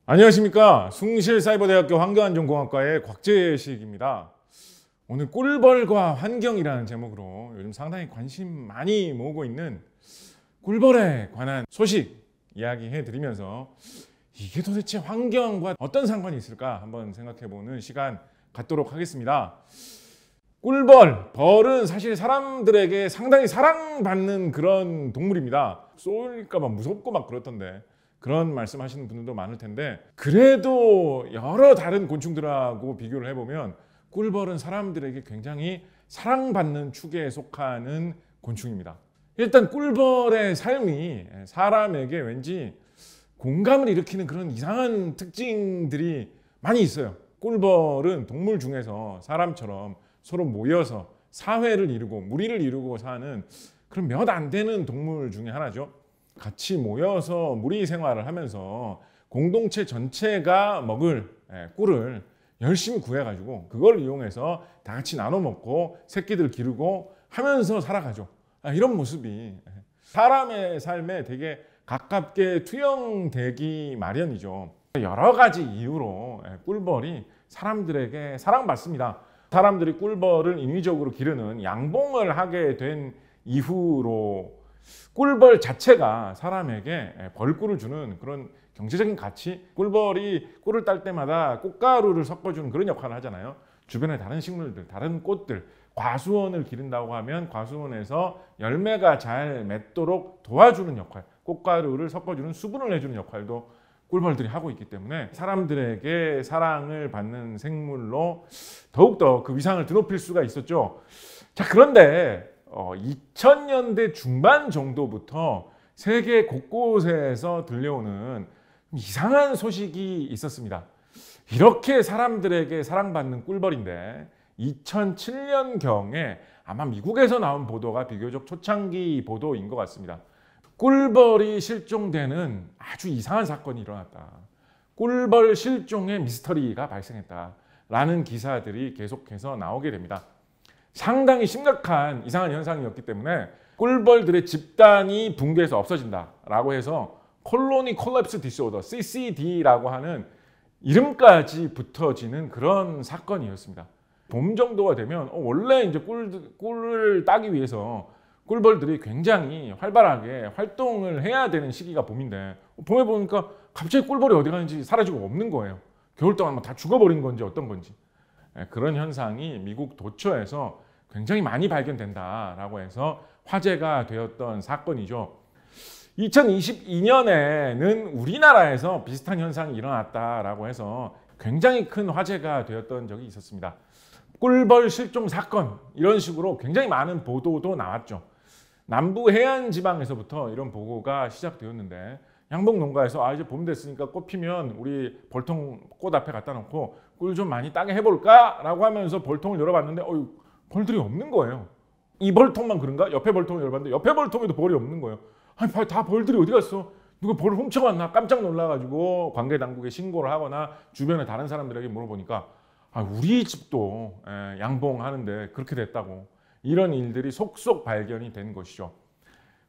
안녕하십니까. 숭실사이버대학교 환경안전공학과의 곽재식입니다. 오늘 꿀벌과 환경이라는 제목으로 요즘 상당히 관심 많이 모으고 있는 꿀벌에 관한 소식 이야기해 드리면서 이게 도대체 환경과 어떤 상관이 있을까 한번 생각해 보는 시간 갖도록 하겠습니다. 꿀벌, 벌은 사실 사람들에게 상당히 사랑받는 그런 동물입니다. 쏘니까 막 무섭고 막 그렇던데 그런 말씀하시는 분들도 많을 텐데, 그래도 여러 다른 곤충들하고 비교를 해보면 꿀벌은 사람들에게 굉장히 사랑받는 축에 속하는 곤충입니다. 일단 꿀벌의 삶이 사람에게 왠지 공감을 일으키는 그런 이상한 특징들이 많이 있어요. 꿀벌은 동물 중에서 사람처럼 서로 모여서 사회를 이루고 무리를 이루고 사는 그런 몇 안 되는 동물 중에 하나죠. 같이 모여서 무리 생활을 하면서 공동체 전체가 먹을 꿀을 열심히 구해가지고 그걸 이용해서 다 같이 나눠 먹고 새끼들 기르고 하면서 살아가죠. 이런 모습이 사람의 삶에 되게 가깝게 투영되기 마련이죠. 여러 가지 이유로 꿀벌이 사람들에게 사랑받습니다. 사람들이 꿀벌을 인위적으로 기르는 양봉을 하게 된 이후로 꿀벌 자체가 사람에게 벌꿀을 주는 그런 경제적인 가치, 꿀벌이 꿀을 딸 때마다 꽃가루를 섞어주는 그런 역할을 하잖아요. 주변의 다른 식물들, 다른 꽃들, 과수원을 기른다고 하면 과수원에서 열매가 잘 맺도록 도와주는 역할, 꽃가루를 섞어주는 수분을 내주는 역할도 꿀벌들이 하고 있기 때문에 사람들에게 사랑을 받는 생물로 더욱더 그 위상을 드높일 수가 있었죠. 자, 그런데 2000년대 중반 정도부터 세계 곳곳에서 들려오는 이상한 소식이 있었습니다. 이렇게 사람들에게 사랑받는 꿀벌인데 2007년경에 아마 미국에서 나온 보도가 비교적 초창기 보도인 것 같습니다. 꿀벌이 실종되는 아주 이상한 사건이 일어났다. 꿀벌 실종의 미스터리가 발생했다라는 기사들이 계속해서 나오게 됩니다. 상당히 심각한 이상한 현상이었기 때문에 꿀벌들의 집단이 붕괴해서 없어진다라고 해서 콜로니 콜랩스 디스오더 (CCD)라고 하는 이름까지 붙어지는 그런 사건이었습니다. 봄 정도가 되면 원래 이제 꿀을 따기 위해서 꿀벌들이 굉장히 활발하게 활동을 해야 되는 시기가 봄인데, 봄에 보니까 갑자기 꿀벌이 어디 가는지 사라지고 없는 거예요. 겨울 동안 다 죽어버린 건지 어떤 건지. 그런 현상이 미국 도처에서 굉장히 많이 발견된다라고 해서 화제가 되었던 사건이죠. 2022년에는 우리나라에서 비슷한 현상이 일어났다라고 해서 굉장히 큰 화제가 되었던 적이 있었습니다. 꿀벌 실종 사건, 이런 식으로 굉장히 많은 보도도 나왔죠. 남부 해안 지방에서부터 이런 보고가 시작되었는데, 양봉 농가에서 이제 봄 됐으니까 꽃 피면 우리 벌통 꽃 앞에 갖다 놓고 꿀 좀 많이 따게 해볼까? 라고 하면서 벌통을 열어봤는데 벌들이 없는 거예요. 이 벌통만 그런가? 옆에 벌통을 열어봤는데 옆에 벌통에도 벌이 없는 거예요. 다 벌들이 어디 갔어? 누가 벌을 훔쳐갔나? 깜짝 놀라가지고 관계 당국에 신고를 하거나 주변에 다른 사람들에게 물어보니까 우리 집도 양봉하는데 그렇게 됐다고, 이런 일들이 속속 발견이 된 것이죠.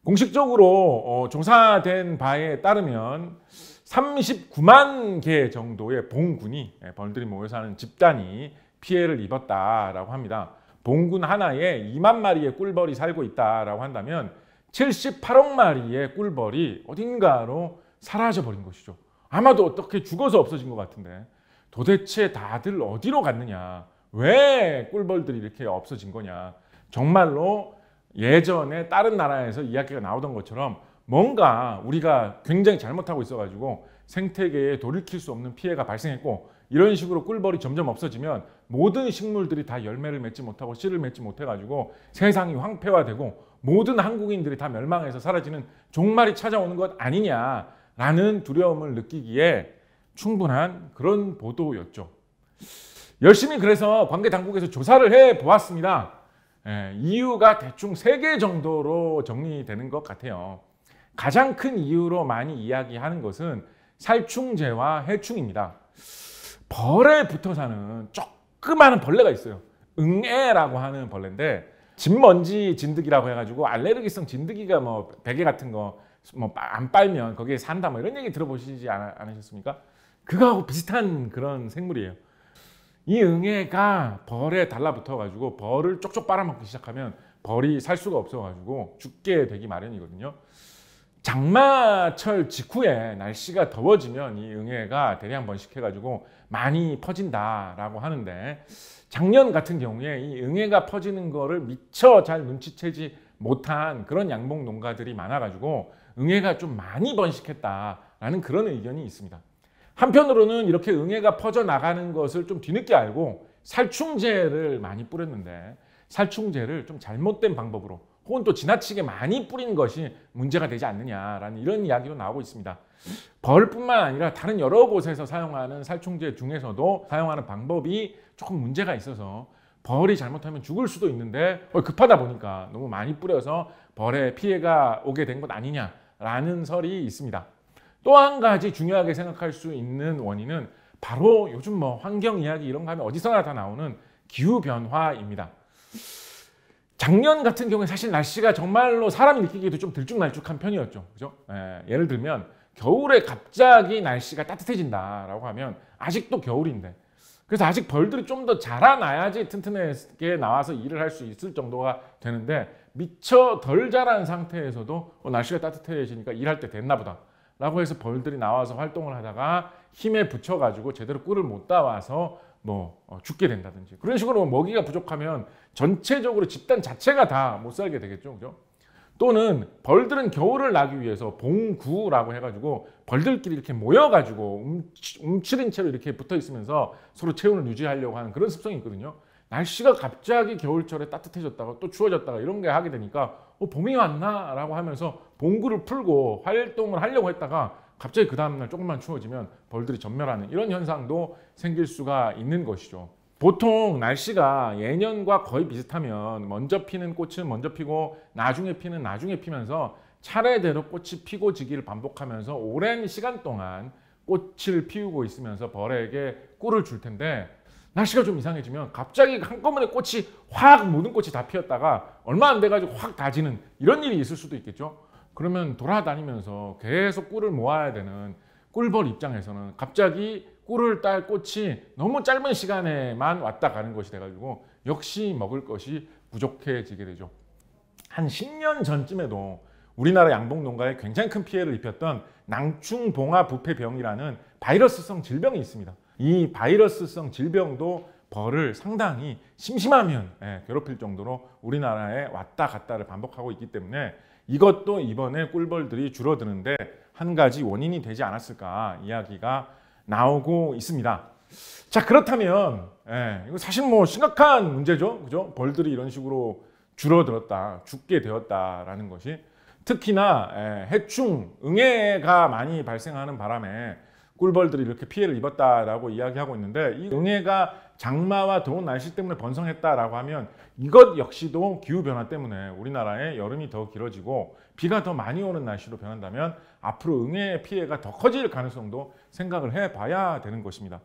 공식적으로 조사된 바에 따르면 39만 개 정도의 봉군이, 벌들이 모여 사는 집단이 피해를 입었다라고 합니다. 봉군 하나에 2만 마리의 꿀벌이 살고 있다라고 한다면 78억 마리의 꿀벌이 어딘가로 사라져버린 것이죠. 아마도 어떻게 죽어서 없어진 것 같은데 도대체 다들 어디로 갔느냐, 왜 꿀벌들이 이렇게 없어진 거냐. 정말로 예전에 다른 나라에서 이야기가 나오던 것처럼 뭔가 우리가 굉장히 잘못하고 있어가지고 생태계에 돌이킬 수 없는 피해가 발생했고, 이런 식으로 꿀벌이 점점 없어지면 모든 식물들이 다 열매를 맺지 못하고 씨를 맺지 못해가지고 세상이 황폐화되고 모든 한국인들이 다 멸망해서 사라지는 종말이 찾아오는 것 아니냐라는 두려움을 느끼기에 충분한 그런 보도였죠. 열심히 그래서 관계 당국에서 조사를 해보았습니다. 이유가 대충 3개 정도로 정리되는 것 같아요. 가장 큰 이유로 많이 이야기하는 것은 살충제와 해충입니다. 벌에 붙어 사는 조그마한 벌레가 있어요. 응애라고 하는 벌레인데, 진먼지 진드기라고 해가지고 알레르기성 진드기가 베개 같은 거 안 빨면 거기에 산다 이런 얘기 들어보시지 않으셨습니까? 그거하고 비슷한 그런 생물이에요. 이 응애가 벌에 달라붙어 가지고 벌을 쪽쪽 빨아먹기 시작하면 벌이 살 수가 없어 가지고 죽게 되기 마련이거든요. 장마철 직후에 날씨가 더워지면 이 응애가 대량 번식해 가지고 많이 퍼진다라고 하는데, 작년 같은 경우에 이 응애가 퍼지는 거를 미처 잘 눈치채지 못한 그런 양봉 농가들이 많아 가지고 응애가 좀 많이 번식했다라는 그런 의견이 있습니다. 한편으로는 이렇게 응애가 퍼져 나가는 것을 좀 뒤늦게 알고 살충제를 많이 뿌렸는데, 살충제를 좀 잘못된 방법으로 혹은 또 지나치게 많이 뿌린 것이 문제가 되지 않느냐라는 이런 이야기도 나오고 있습니다. 벌뿐만 아니라 다른 여러 곳에서 사용하는 살충제 중에서도 사용하는 방법이 조금 문제가 있어서 벌이 잘못하면 죽을 수도 있는데 급하다 보니까 너무 많이 뿌려서 벌에 피해가 오게 된 것 아니냐라는 설이 있습니다. 또 한 가지 중요하게 생각할 수 있는 원인은 바로 요즘 뭐 환경 이야기 이런 거 하면 어디서나 다 나오는 기후 변화입니다. 작년 같은 경우에 사실 날씨가 정말로 사람이 느끼기에도 좀 들쭉날쭉한 편이었죠. 그죠? 예를 들면 겨울에 갑자기 날씨가 따뜻해진다라고 하면 아직도 겨울인데, 그래서 아직 벌들이 좀 더 자라나야지 튼튼하게 나와서 일을 할 수 있을 정도가 되는데, 미처 덜 자란 상태에서도 날씨가 따뜻해지니까 일할 때 됐나 보다 라고 해서 벌들이 나와서 활동을 하다가 힘에 붙여가지고 제대로 꿀을 못 따와서 죽게 된다든지, 그런 식으로 먹이가 부족하면 전체적으로 집단 자체가 다 못 살게 되겠죠. 그죠? 또는 벌들은 겨울을 나기 위해서 봉구라고 해가지고 벌들끼리 이렇게 모여가지고 움츠린 채로 이렇게 붙어 있으면서 서로 체온을 유지하려고 하는 그런 습성이 있거든요. 날씨가 갑자기 겨울철에 따뜻해졌다가 또 추워졌다가 이런 게 하게 되니까 봄이 왔나? 라고 하면서 봉구를 풀고 활동을 하려고 했다가 갑자기 그 다음날 조금만 추워지면 벌들이 전멸하는 이런 현상도 생길 수가 있는 것이죠. 보통 날씨가 예년과 거의 비슷하면 먼저 피는 꽃은 먼저 피고 나중에 피는 나중에 피면서 차례대로 꽃이 피고 지기를 반복하면서 오랜 시간 동안 꽃을 피우고 있으면서 벌에게 꿀을 줄 텐데, 날씨가 좀 이상해지면 갑자기 한꺼번에 꽃이 확 모든 꽃이 다 피었다가 얼마 안 돼가지고 확 다지는 이런 일이 있을 수도 있겠죠. 그러면 돌아다니면서 계속 꿀을 모아야 되는 꿀벌 입장에서는 갑자기 꿀을 딸 꽃이 너무 짧은 시간에만 왔다 가는 것이 돼가지고 역시 먹을 것이 부족해지게 되죠. 한 10년 전쯤에도 우리나라 양봉 농가에 굉장히 큰 피해를 입혔던 낭충봉화 부패병이라는 바이러스성 질병이 있습니다. 이 바이러스성 질병도 벌을 상당히 심심하면 괴롭힐 정도로 우리나라에 왔다 갔다를 반복하고 있기 때문에 이것도 이번에 꿀벌들이 줄어드는데 한 가지 원인이 되지 않았을까 이야기가 나오고 있습니다. 자, 그렇다면 이거 사실 심각한 문제죠. 그죠? 벌들이 이런 식으로 줄어들었다, 죽게 되었다라는 것이, 특히나 해충, 응애가 많이 발생하는 바람에 꿀벌들이 이렇게 피해를 입었다라고 이야기하고 있는데, 이 응애가 장마와 더운 날씨 때문에 번성했다라고 하면 이것 역시도 기후변화 때문에 우리나라의 여름이 더 길어지고 비가 더 많이 오는 날씨로 변한다면 앞으로 응애의 피해가 더 커질 가능성도 생각을 해봐야 되는 것입니다.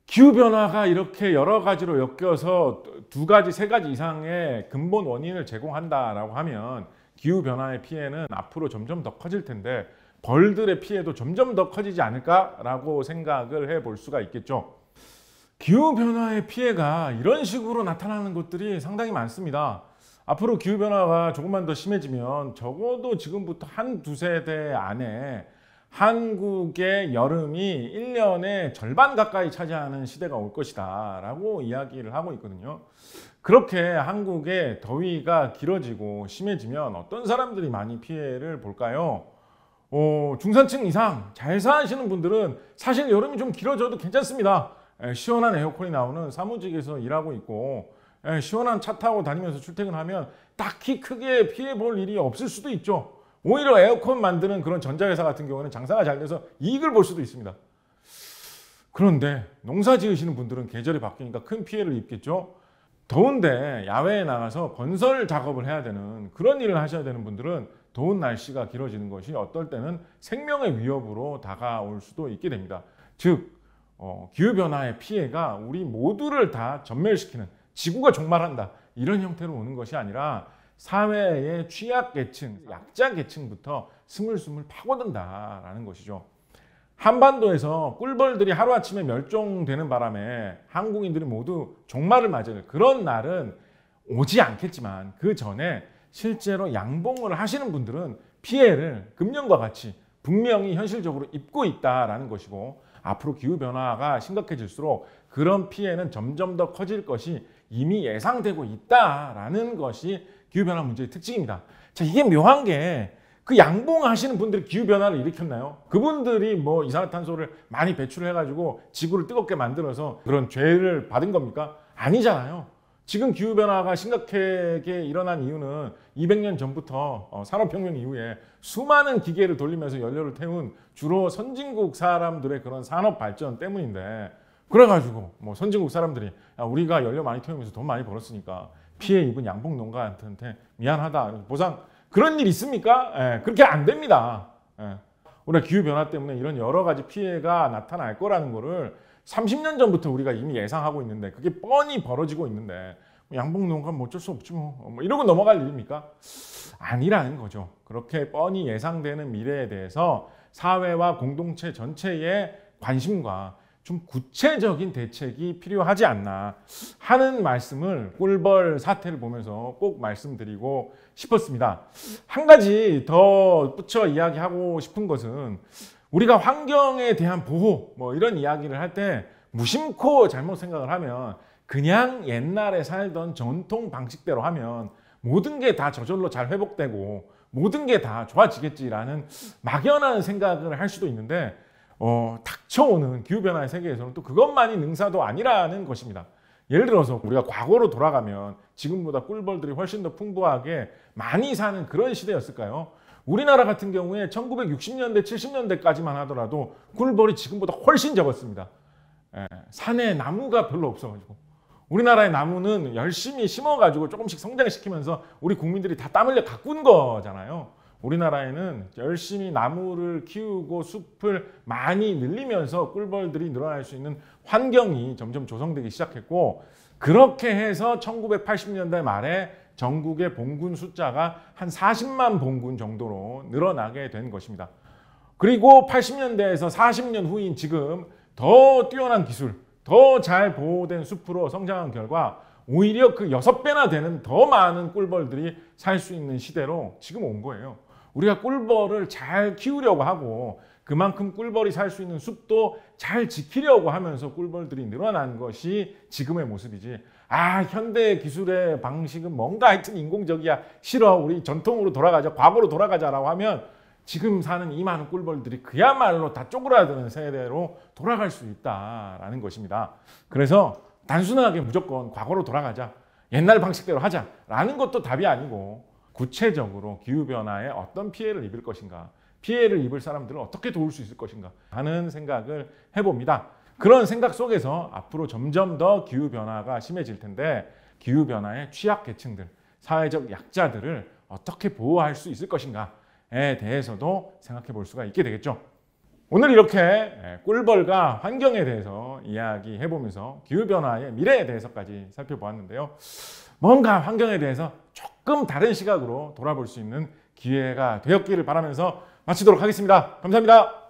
기후변화가 이렇게 여러 가지로 엮여서 두 가지, 세 가지 이상의 근본 원인을 제공한다라고 하면 기후변화의 피해는 앞으로 점점 더 커질 텐데 벌들의 피해도 점점 더 커지지 않을까라고 생각을 해볼 수가 있겠죠. 기후변화의 피해가 이런 식으로 나타나는 것들이 상당히 많습니다. 앞으로 기후변화가 조금만 더 심해지면 적어도 지금부터 한 두세 대 안에 한국의 여름이 1년의 절반 가까이 차지하는 시대가 올 것이다 라고 이야기를 하고 있거든요. 그렇게 한국의 더위가 길어지고 심해지면 어떤 사람들이 많이 피해를 볼까요? 중산층 이상 잘 사시는 분들은 사실 여름이 좀 길어져도 괜찮습니다. 시원한 에어컨이 나오는 사무직에서 일하고 있고 시원한 차 타고 다니면서 출퇴근하면 딱히 크게 피해 볼 일이 없을 수도 있죠. 오히려 에어컨 만드는 그런 전자회사 같은 경우는 장사가 잘 돼서 이익을 볼 수도 있습니다. 그런데 농사 지으시는 분들은 계절이 바뀌니까 큰 피해를 입겠죠. 더운데 야외에 나가서 건설 작업을 해야 되는 그런 일을 하셔야 되는 분들은 더운 날씨가 길어지는 것이 어떨 때는 생명의 위협으로 다가올 수도 있게 됩니다. 즉 기후변화의 피해가 우리 모두를 다 전멸시키는, 지구가 종말한다 이런 형태로 오는 것이 아니라 사회의 취약계층, 약자계층부터 스물스물 파고든다라는 것이죠. 한반도에서 꿀벌들이 하루아침에 멸종되는 바람에 한국인들이 모두 종말을 맞을 그런 날은 오지 않겠지만 그 전에 실제로 양봉을 하시는 분들은 피해를 금년과 같이 분명히 현실적으로 입고 있다라는 것이고, 앞으로 기후변화가 심각해질수록 그런 피해는 점점 더 커질 것이 이미 예상되고 있다라는 것이 기후변화 문제의 특징입니다. 자, 이게 묘한 게 그 양봉하시는 분들이 기후변화를 일으켰나요? 그분들이 뭐 이산화탄소를 많이 배출해가지고 지구를 뜨겁게 만들어서 그런 죄를 받은 겁니까? 아니잖아요. 지금 기후변화가 심각하게 일어난 이유는 200년 전부터 산업혁명 이후에 수많은 기계를 돌리면서 연료를 태운 주로 선진국 사람들의 그런 산업 발전 때문인데, 그래가지고 뭐 선진국 사람들이 우리가 연료 많이 태우면서 돈 많이 벌었으니까 피해 입은 양봉 농가한테 미안하다, 보상, 그런 일 있습니까? 예, 그렇게 안 됩니다. 예. 우리가 기후변화 때문에 이런 여러 가지 피해가 나타날 거라는 거를 30년 전부터 우리가 이미 예상하고 있는데, 그게 뻔히 벌어지고 있는데 양봉 농가 뭐 어쩔 수 없지 뭐 이러고 넘어갈 일입니까? 아니라는 거죠. 그렇게 뻔히 예상되는 미래에 대해서 사회와 공동체 전체의 관심과 좀 구체적인 대책이 필요하지 않나 하는 말씀을 꿀벌 사태를 보면서 꼭 말씀드리고 싶었습니다. 한 가지 더 붙여 이야기하고 싶은 것은, 우리가 환경에 대한 보호 뭐 이런 이야기를 할 때 무심코 잘못 생각을 하면 그냥 옛날에 살던 전통 방식대로 하면 모든 게 다 저절로 잘 회복되고 모든 게 다 좋아지겠지라는 막연한 생각을 할 수도 있는데, 닥쳐오는 기후변화의 세계에서는 또 그것만이 능사도 아니라는 것입니다. 예를 들어서 우리가 과거로 돌아가면 지금보다 꿀벌들이 훨씬 더 풍부하게 많이 사는 그런 시대였을까요? 우리나라 같은 경우에 1960년대, 70년대까지만 하더라도 꿀벌이 지금보다 훨씬 적었습니다. 산에 나무가 별로 없어가지고, 우리나라의 나무는 열심히 심어가지고 조금씩 성장시키면서 우리 국민들이 다 땀 흘려 가꾼 거잖아요. 우리나라에는 열심히 나무를 키우고 숲을 많이 늘리면서 꿀벌들이 늘어날 수 있는 환경이 점점 조성되기 시작했고, 그렇게 해서 1980년대 말에 전국의 봉군 숫자가 한 40만 봉군 정도로 늘어나게 된 것입니다. 그리고 80년대에서 40년 후인 지금 더 뛰어난 기술, 더 잘 보호된 숲으로 성장한 결과 오히려 그 6배나 되는 더 많은 꿀벌들이 살 수 있는 시대로 지금 온 거예요. 우리가 꿀벌을 잘 키우려고 하고 그만큼 꿀벌이 살 수 있는 숲도 잘 지키려고 하면서 꿀벌들이 늘어난 것이 지금의 모습이지, 현대 기술의 방식은 뭔가 하여튼 인공적이야, 싫어, 우리 전통으로 돌아가자, 과거로 돌아가자라고 하면 지금 사는 이 많은 꿀벌들이 그야말로 다 쪼그라드는 세대로 돌아갈 수 있다라는 것입니다. 그래서 단순하게 무조건 과거로 돌아가자, 옛날 방식대로 하자라는 것도 답이 아니고, 구체적으로 기후변화에 어떤 피해를 입을 것인가, 피해를 입을 사람들을 어떻게 도울 수 있을 것인가 하는 생각을 해봅니다. 그런 생각 속에서 앞으로 점점 더 기후변화가 심해질 텐데, 기후변화의 취약계층들, 사회적 약자들을 어떻게 보호할 수 있을 것인가에 대해서도 생각해 볼 수가 있게 되겠죠. 오늘 이렇게 꿀벌과 환경에 대해서 이야기해보면서 기후변화의 미래에 대해서까지 살펴보았는데요. 뭔가 환경에 대해서 조금 다른 시각으로 돌아볼 수 있는 기회가 되었기를 바라면서 마치도록 하겠습니다. 감사합니다.